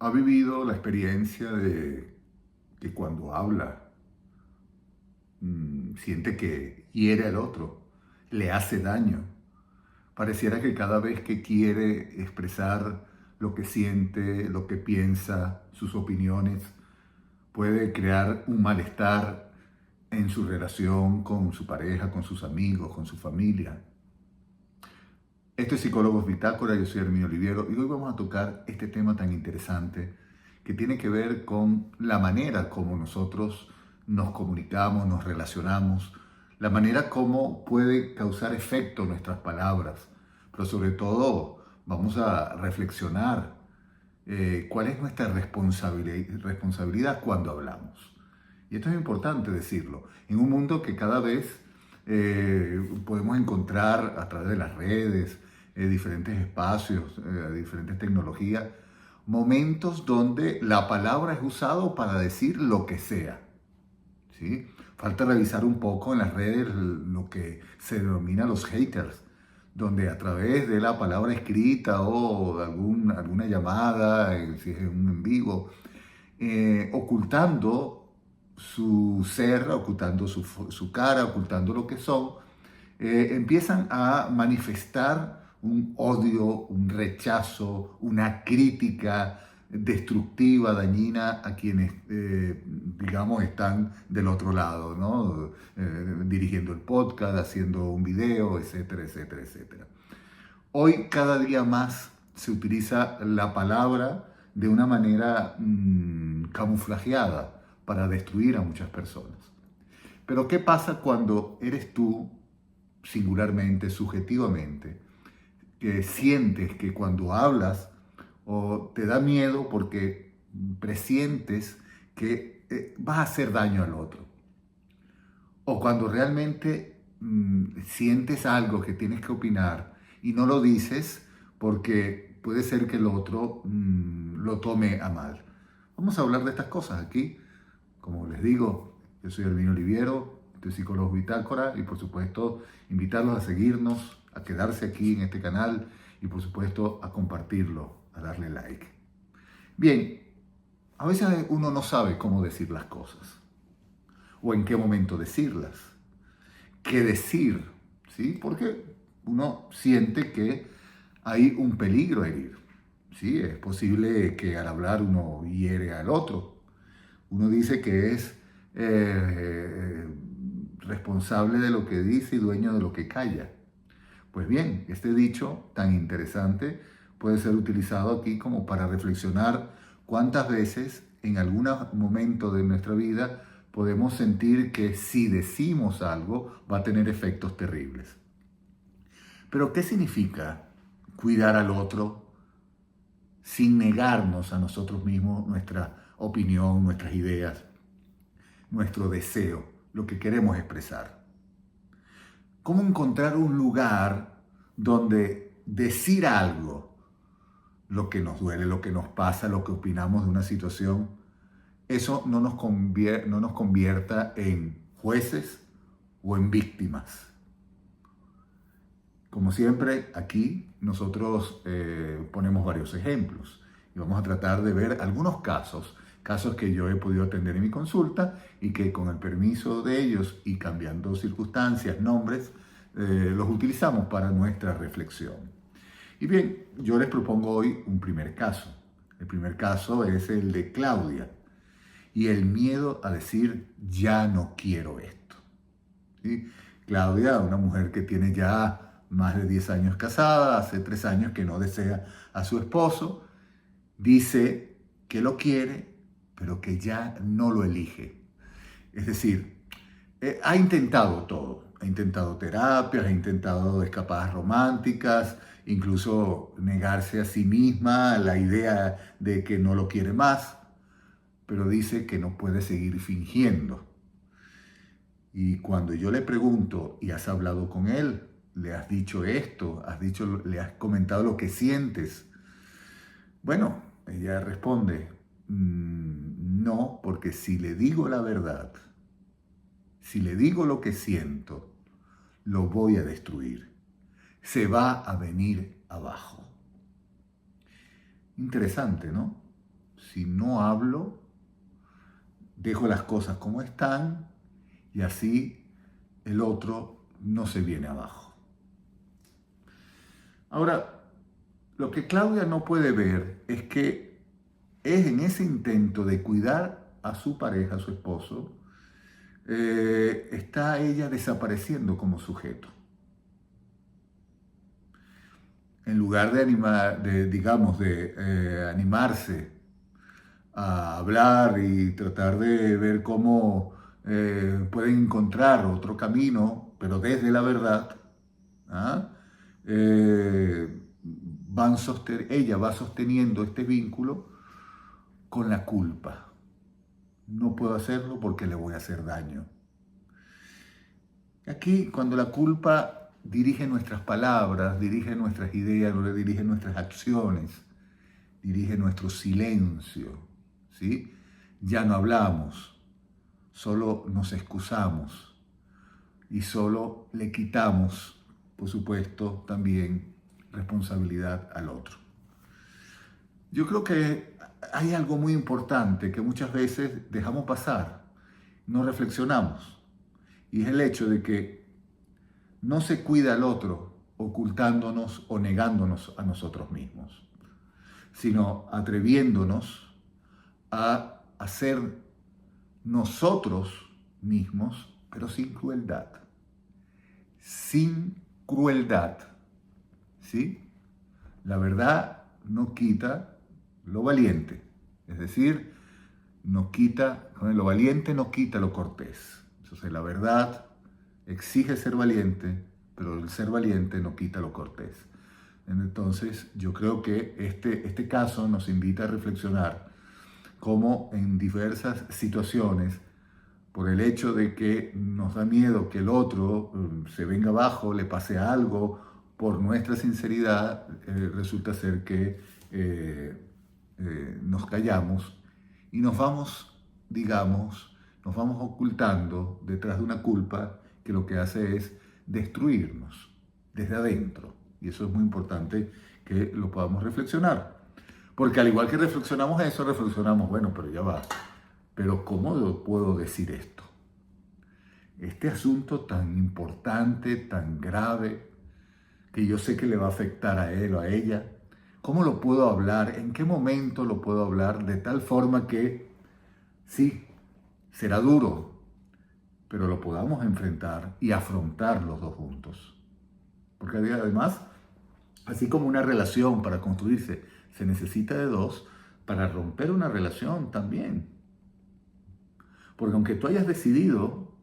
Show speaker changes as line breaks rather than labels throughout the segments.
ha vivido la experiencia de que cuando habla, siente que hiere al otro, le hace daño? Pareciera que cada vez que quiere expresar lo que siente, lo que piensa, sus opiniones, puede crear un malestar en su relación con su pareja, con sus amigos, con su familia. Esto es Psicólogos Bitácora, yo soy Herminio Oliviero y hoy vamos a tocar este tema tan interesante que tiene que ver con la manera como nosotros nos comunicamos, nos relacionamos, la manera como puede causar efecto nuestras palabras, pero sobre todo vamos a reflexionar cuál es nuestra responsabilidad cuando hablamos. Y esto es importante decirlo, en un mundo que cada vez podemos encontrar a través de las redes, diferentes espacios, diferentes tecnologías, momentos donde la palabra es usada para decir lo que sea, ¿sí? Falta revisar un poco en las redes lo que se denomina los haters, donde a través de la palabra escrita o de alguna llamada, si es un en vivo, ocultando su ser, ocultando su cara, ocultando lo que son, empiezan a manifestar un odio, un rechazo, una crítica destructiva, dañina a quienes, digamos, están del otro lado, ¿no? Dirigiendo el podcast, haciendo un video, etcétera, etcétera, etcétera. Hoy cada día más se utiliza la palabra de una manera camuflajeada para destruir a muchas personas. Pero ¿qué pasa cuando eres tú, singularmente, subjetivamente, que sientes que cuando hablas o te da miedo porque presientes que vas a hacer daño al otro? O cuando realmente sientes algo que tienes que opinar y no lo dices porque puede ser que el otro lo tome a mal. Vamos a hablar de estas cosas aquí. Como les digo, yo soy Herminio Oliviero, estoy psicólogo bitácora y por supuesto invitarlos a seguirnos, a quedarse aquí en este canal y por supuesto a compartirlo, a darle like. Bien, a veces uno no sabe cómo decir las cosas o en qué momento decirlas, qué decir, ¿sí? Porque uno siente que hay un peligro a herir, ¿sí? Es posible que al hablar uno hiere al otro. Uno dice que es responsable de lo que dice y dueño de lo que calla. Pues bien, este dicho tan interesante puede ser utilizado aquí como para reflexionar cuántas veces en algún momento de nuestra vida podemos sentir que si decimos algo va a tener efectos terribles. Pero ¿qué significa cuidar al otro sin negarnos a nosotros mismos nuestra opinión, nuestras ideas, nuestro deseo, lo que queremos expresar? ¿Cómo encontrar un lugar donde decir algo, lo que nos duele, lo que nos pasa, lo que opinamos de una situación, eso no nos convierta en jueces o en víctimas? Como siempre, aquí nosotros ponemos varios ejemplos y vamos a tratar de ver algunos casos que yo he podido atender en mi consulta y que con el permiso de ellos y cambiando circunstancias, nombres, los utilizamos para nuestra reflexión. Y bien, yo les propongo hoy un primer caso. El primer caso es el de Claudia y el miedo a decir ya no quiero esto, ¿sí? Claudia, una mujer que tiene ya más de 10 años casada, hace 3 años que no desea a su esposo, dice que lo quiere, pero que ya no lo elige. Es decir, ha intentado todo. Ha intentado terapias, ha intentado escapadas románticas, incluso negarse a sí misma la idea de que no lo quiere más, pero dice que no puede seguir fingiendo. Y cuando yo le pregunto, ¿y has hablado con él? ¿Le has dicho esto? ¿Le has comentado lo que sientes? Bueno, ella responde, no, porque si le digo la verdad, si le digo lo que siento, lo voy a destruir. Se va a venir abajo. Interesante, ¿no? si no hablo, dejo las cosas como están y así el otro no se viene abajo. Ahora, lo que Claudia no puede ver es que es en ese intento de cuidar a su pareja, a su esposo, está ella desapareciendo como sujeto. En lugar de animarse a hablar y tratar de ver cómo pueden encontrar otro camino, pero desde la verdad, ¿ah? Ella va sosteniendo este vínculo con la culpa. No puedo hacerlo porque le voy a hacer daño. Aquí, cuando la culpa dirige nuestras palabras, dirige nuestras ideas, dirige nuestras acciones, dirige nuestro silencio, ¿sí? Ya no hablamos, solo nos excusamos y solo le quitamos, por supuesto, también responsabilidad al otro. Yo creo que hay algo muy importante que muchas veces dejamos pasar, no reflexionamos, y es el hecho de que no se cuida al otro ocultándonos o negándonos a nosotros mismos, sino atreviéndonos a hacer nosotros mismos, pero sin crueldad. Sin crueldad, ¿sí? La verdad no quita lo valiente, es decir, lo valiente no quita lo cortés. Entonces la verdad exige ser valiente, pero el ser valiente no quita lo cortés. Entonces yo creo que este caso nos invita a reflexionar cómo en diversas situaciones, por el hecho de que nos da miedo que el otro se venga abajo, le pase algo, por nuestra sinceridad, resulta ser que nos callamos y nos vamos, nos vamos ocultando detrás de una culpa que lo que hace es destruirnos desde adentro. Y eso es muy importante que lo podamos reflexionar. Porque al igual que reflexionamos eso, reflexionamos, bueno, pero ya va. Pero ¿cómo puedo decir esto? Este asunto tan importante, tan grave, que yo sé que le va a afectar a él o a ella, ¿cómo lo puedo hablar? ¿En qué momento lo puedo hablar? De tal forma que, sí, será duro, pero lo podamos enfrentar y afrontar los dos juntos. Porque además, así como una relación para construirse se necesita de dos, para romper una relación también. Porque aunque tú hayas decidido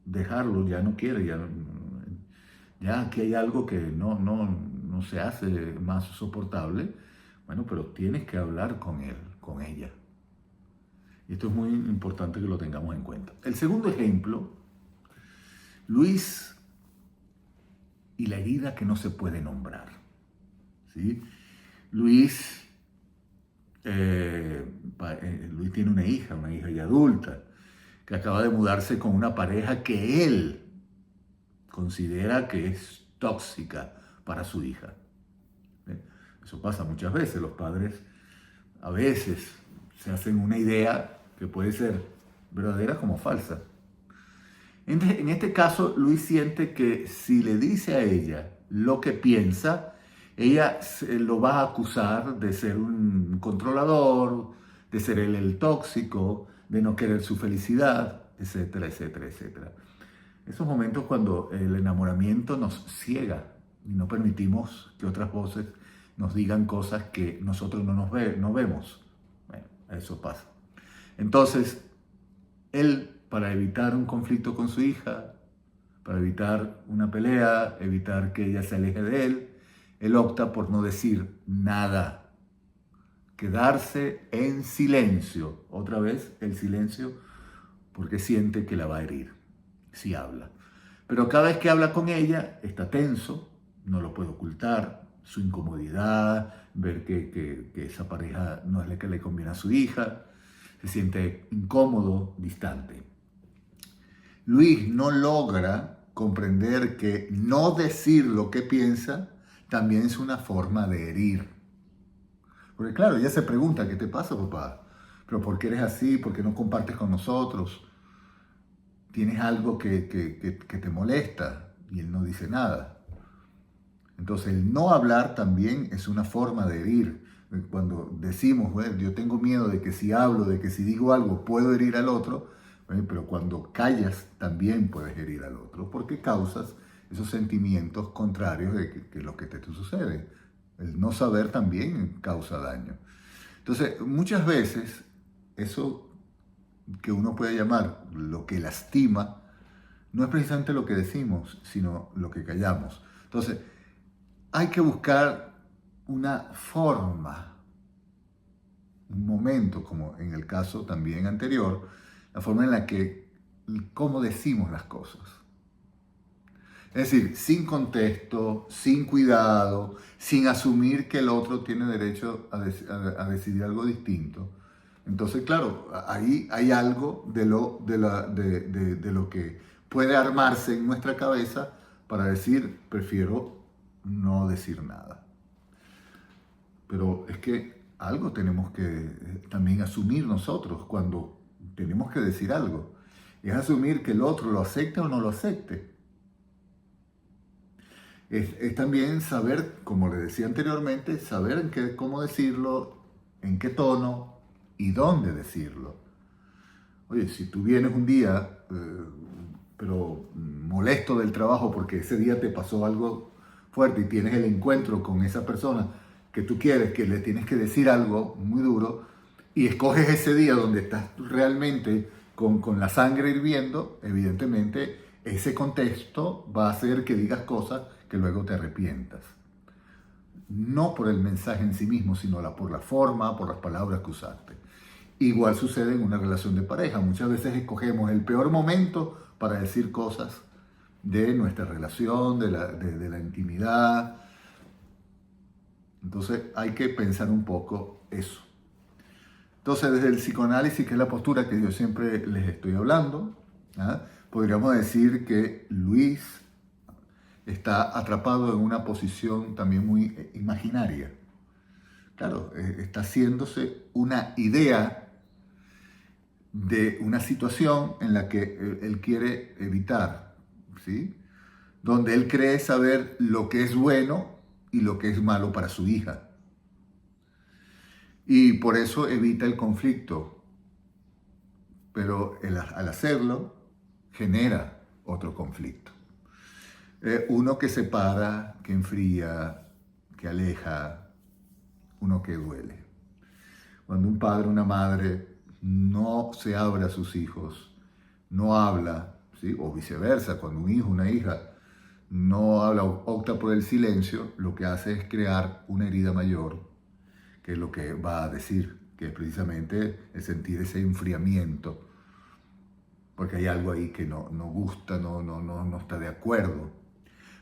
dejarlo, ya no quiere, ya aquí hay algo que no se hace más soportable, bueno, pero tienes que hablar con él, con ella. Y esto es muy importante que lo tengamos en cuenta. El segundo ejemplo, Luis y la herida que no se puede nombrar. ¿Sí? Luis tiene una hija ya adulta, que acaba de mudarse con una pareja que él considera que es tóxica para su hija. Eso pasa muchas veces. Los padres a veces se hacen una idea que puede ser verdadera como falsa. En este caso, Luis siente que si le dice a ella lo que piensa, ella lo va a acusar de ser un controlador, de ser él el tóxico, de no querer su felicidad, etcétera, etcétera, etcétera. Esos momentos cuando el enamoramiento nos ciega y no permitimos que otras voces nos digan cosas que nosotros no vemos. Bueno, eso pasa. Entonces, él, para evitar un conflicto con su hija, para evitar una pelea, evitar que ella se aleje de él, él opta por no decir nada, quedarse en silencio. Otra vez el silencio, porque siente que la va a herir si habla. Pero cada vez que habla con ella está tenso, no lo puede ocultar, su incomodidad, ver que esa pareja no es la que le conviene a su hija, se siente incómodo, distante. Luis no logra comprender que no decir lo que piensa también es una forma de herir. Porque claro, ella se pregunta, ¿qué te pasa, papá? ¿Pero por qué eres así? ¿Por qué no compartes con nosotros? ¿Tienes algo que te molesta? Y él no dice nada. Entonces, el no hablar también es una forma de herir. Cuando decimos, bueno, yo tengo miedo de que si hablo, de que si digo algo, puedo herir al otro, bueno, pero cuando callas también puedes herir al otro, porque causas esos sentimientos contrarios de que lo que te sucede. El no saber también causa daño. Entonces, muchas veces, eso que uno puede llamar lo que lastima, no es precisamente lo que decimos, sino lo que callamos. Entonces, hay que buscar una forma, un momento, como en el caso también anterior, la forma en la que, cómo decimos las cosas. Es decir, sin contexto, sin cuidado, sin asumir que el otro tiene derecho a decidir algo distinto. Entonces, claro, ahí hay algo de lo que puede armarse en nuestra cabeza para decir, prefiero no decir nada. Pero es que algo tenemos que también asumir nosotros cuando tenemos que decir algo. Es asumir que el otro lo acepte o no lo acepte. Es también saber, como le decía anteriormente, saber cómo decirlo, en qué tono y dónde decirlo. Oye, si tú vienes un día, pero molesto del trabajo porque ese día te pasó algo fuerte y tienes el encuentro con esa persona que tú quieres, que le tienes que decir algo muy duro, y escoges ese día donde estás realmente con la sangre hirviendo, evidentemente ese contexto va a hacer que digas cosas que luego te arrepientas. No por el mensaje en sí mismo, sino por la forma, por las palabras que usaste. Igual sucede en una relación de pareja. Muchas veces escogemos el peor momento para decir cosas de nuestra relación, de la intimidad. Entonces hay que pensar un poco eso. Entonces, desde el psicoanálisis, que es la postura que yo siempre les estoy hablando, ¿ah? Podríamos decir que Luis está atrapado en una posición también muy imaginaria. Claro, está haciéndose una idea de una situación en la que él quiere evitar, ¿sí? Donde él cree saber lo que es bueno y lo que es malo para su hija. Y por eso evita el conflicto, pero al hacerlo genera otro conflicto. Uno que separa, que enfría, que aleja, uno que duele. Cuando un padre o una madre no se abre a sus hijos, no habla, ¿sí? O viceversa, cuando un hijo o una hija no habla o opta por el silencio, lo que hace es crear una herida mayor, que es lo que va a decir, que es precisamente el sentir ese enfriamiento, porque hay algo ahí que no gusta, no está de acuerdo.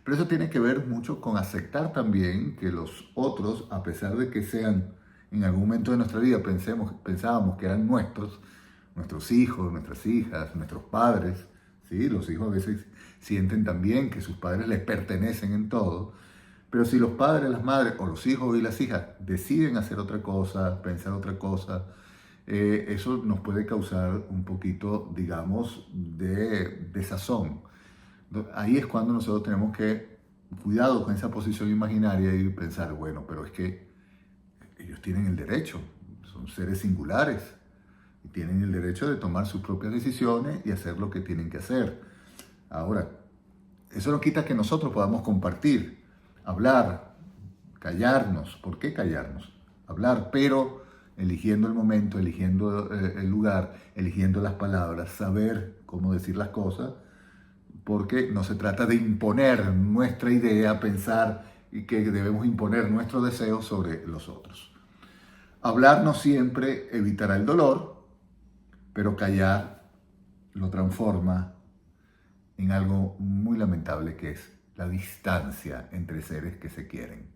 Pero eso tiene que ver mucho con aceptar también que los otros, a pesar de que sean en algún momento de nuestra vida pensábamos que eran nuestros hijos, nuestras hijas, nuestros padres, ¿sí? Los hijos a veces sienten también que sus padres les pertenecen en todo, pero si los padres, las madres o los hijos y las hijas deciden hacer otra cosa, pensar otra cosa, eso nos puede causar un poquito, digamos, de desazón. Ahí es cuando nosotros tenemos que cuidado con esa posición imaginaria y pensar, bueno, pero es que ellos tienen el derecho, son seres singulares y tienen el derecho de tomar sus propias decisiones y hacer lo que tienen que hacer. Ahora, eso no quita que nosotros podamos compartir, hablar, callarnos. ¿Por qué callarnos? Hablar, pero eligiendo el momento, eligiendo el lugar, eligiendo las palabras, saber cómo decir las cosas, porque no se trata de imponer nuestra idea, pensar y que debemos imponer nuestro deseo sobre los otros. Hablar no siempre evitará el dolor, pero callar lo transforma en algo muy lamentable, que es la distancia entre seres que se quieren.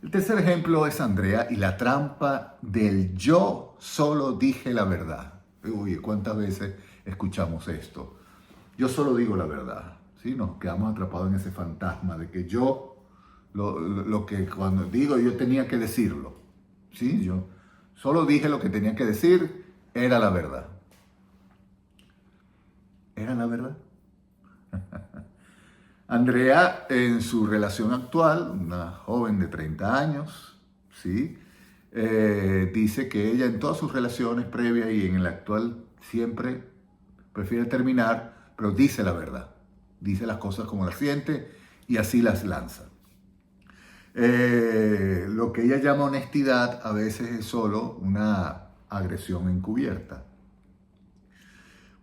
El tercer ejemplo es Andrea y la trampa del yo solo dije la verdad. Oye, ¿cuántas veces escuchamos esto? Yo solo digo la verdad, ¿sí? Nos quedamos atrapados en ese fantasma de que yo lo que cuando digo yo tenía que decirlo. ¿Sí? Yo solo dije lo que tenía que decir, era la verdad. ¿Era la verdad? Andrea, en su relación actual, una joven de 30 años, ¿sí? Dice que ella en todas sus relaciones previas y en el actual siempre prefiere terminar, pero dice la verdad. Dice las cosas como las siente y así las lanza. Lo que ella llama honestidad a veces es solo una agresión encubierta.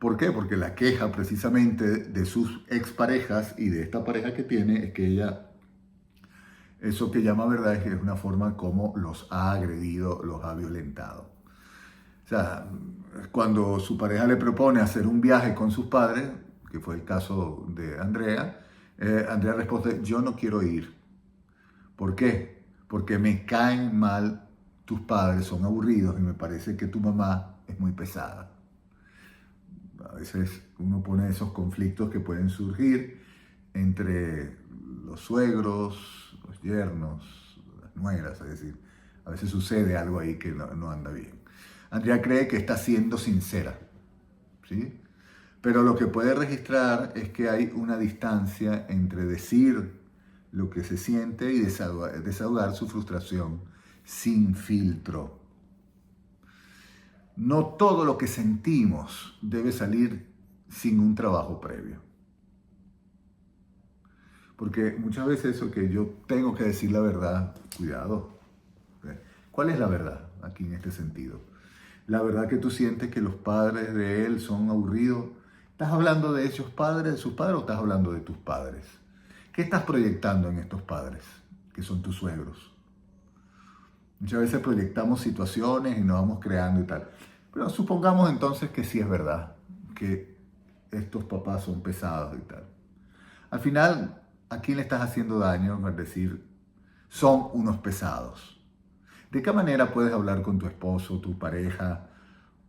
¿Por qué? Porque la queja precisamente de sus exparejas y de esta pareja que tiene es que ella, eso que llama verdad es que es una forma como los ha agredido, los ha violentado. O sea, cuando su pareja le propone hacer un viaje con sus padres, que fue el caso de Andrea, Andrea responde, yo no quiero ir. ¿Por qué? Porque me caen mal tus padres, son aburridos y me parece que tu mamá es muy pesada. A veces uno pone esos conflictos que pueden surgir entre los suegros, los yernos, las nueras, es decir, a veces sucede algo ahí que no anda bien. Andrea cree que está siendo sincera, ¿sí? Pero lo que puede registrar es que hay una distancia entre decir lo que se siente y desahogar su frustración sin filtro. No todo lo que sentimos debe salir sin un trabajo previo. Porque muchas veces eso que yo tengo que decir la verdad, cuidado. ¿Cuál es la verdad aquí en este sentido? La verdad que tú sientes que los padres de él son aburridos. ¿Estás hablando de esos padres, de sus padres, o estás hablando de tus padres? ¿Qué estás proyectando en estos padres, que son tus suegros? Muchas veces proyectamos situaciones y nos vamos creando y tal. Pero supongamos entonces que sí es verdad, que estos papás son pesados y tal. Al final, ¿a quién le estás haciendo daño? Es decir, son unos pesados. ¿De qué manera puedes hablar con tu esposo, tu pareja,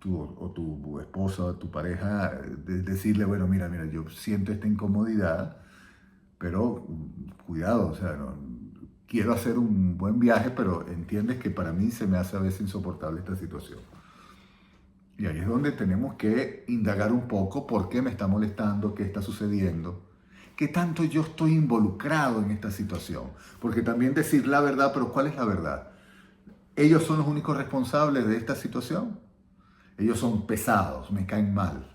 o tu esposa, o tu pareja, decirle, bueno, mira, yo siento esta incomodidad, pero cuidado, o sea, quiero hacer un buen viaje, pero entiendes que para mí se me hace a veces insoportable esta situación. Y ahí es donde tenemos que indagar un poco por qué me está molestando, qué está sucediendo, qué tanto yo estoy involucrado en esta situación. Porque también decir la verdad, pero ¿cuál es la verdad? ¿Ellos son los únicos responsables de esta situación? Ellos son pesados, me caen mal.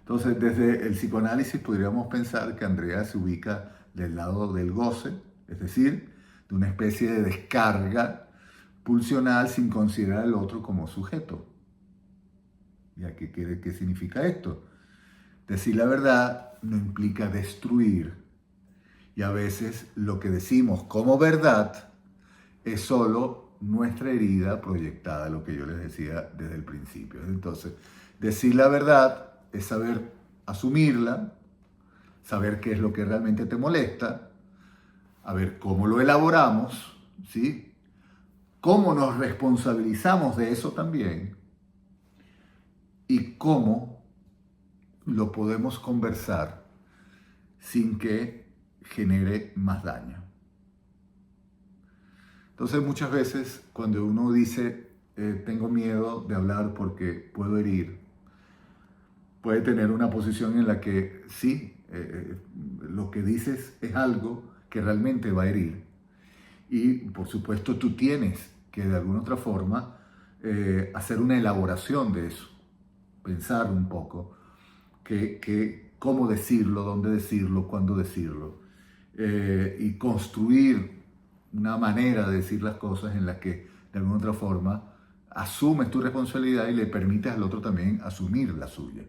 Entonces, desde el psicoanálisis podríamos pensar que Andrea se ubica del lado del goce, es decir, de una especie de descarga pulsional sin considerar al otro como sujeto. ¿Ya qué significa esto? Decir la verdad no implica destruir. Y a veces lo que decimos como verdad es solo nuestra herida proyectada, lo que yo les decía desde el principio. Entonces, decir la verdad es saber asumirla, saber qué es lo que realmente te molesta, a ver cómo lo elaboramos, ¿sí? Cómo nos responsabilizamos de eso también y cómo lo podemos conversar sin que genere más daño. Entonces muchas veces cuando uno dice tengo miedo de hablar porque puedo herir, puede tener una posición en la que sí, lo que dices es algo que realmente va a herir. Y por supuesto tú tienes que de alguna otra forma hacer una elaboración de eso, pensar un poco cómo decirlo, dónde decirlo, cuándo decirlo, y construir una manera de decir las cosas en la que de alguna otra forma asumes tu responsabilidad y le permites al otro también asumir la suya.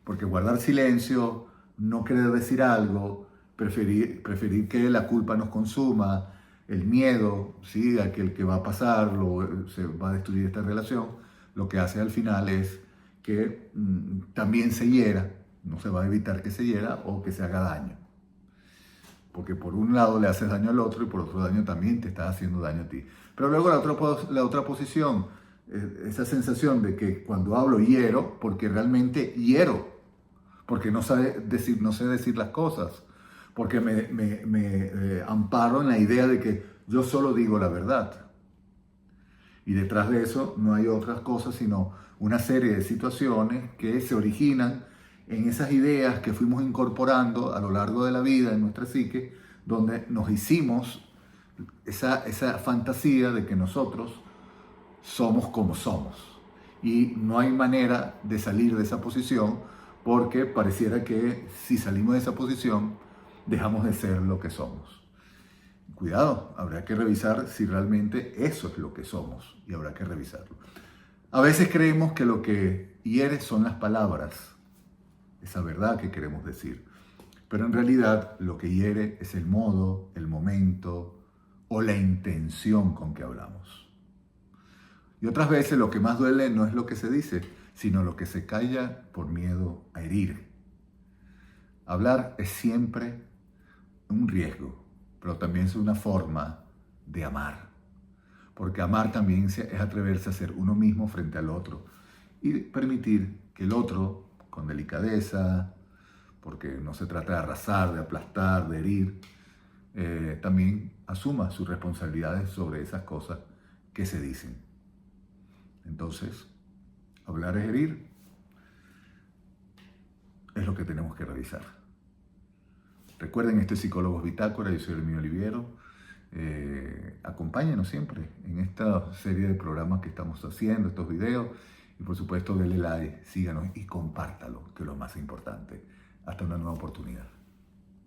Porque guardar silencio, no querer decir algo, preferir que la culpa nos consuma, el miedo, ¿sí? A que el que va a pasar se va a destruir esta relación, lo que hace al final es que también se hiera, no se va a evitar que se hiera o que se haga daño. Porque por un lado le haces daño al otro y por otro daño también te estás haciendo daño a ti. Pero luego la otra posición, esa sensación de que cuando hablo hiero, porque realmente hiero, porque no sé decir las cosas, porque me amparo en la idea de que yo solo digo la verdad. Y detrás de eso no hay otras cosas sino una serie de situaciones que se originan en esas ideas que fuimos incorporando a lo largo de la vida en nuestra psique, donde nos hicimos esa fantasía de que nosotros somos como somos. Y no hay manera de salir de esa posición porque pareciera que si salimos de esa posición dejamos de ser lo que somos. Cuidado, habrá que revisar si realmente eso es lo que somos y habrá que revisarlo. A veces creemos que lo que hiere son las palabras, esa verdad que queremos decir, pero en realidad lo que hiere es el modo, el momento o la intención con que hablamos. Y otras veces lo que más duele no es lo que se dice, sino lo que se calla por miedo a herir. Hablar es siempre un riesgo, pero también es una forma de amar. Porque amar también es atreverse a ser uno mismo frente al otro y permitir que el otro, con delicadeza, porque no se trata de arrasar, de aplastar, de herir, también asuma sus responsabilidades sobre esas cosas que se dicen. Entonces, hablar es herir, es lo que tenemos que revisar. Recuerden, este es Psicólogos Bitácora, yo soy Herminio Oliviero. Acompáñenos siempre en esta serie de programas que estamos haciendo, estos videos. Y por supuesto, denle like, síganos y compártalo, que es lo más importante. Hasta una nueva oportunidad.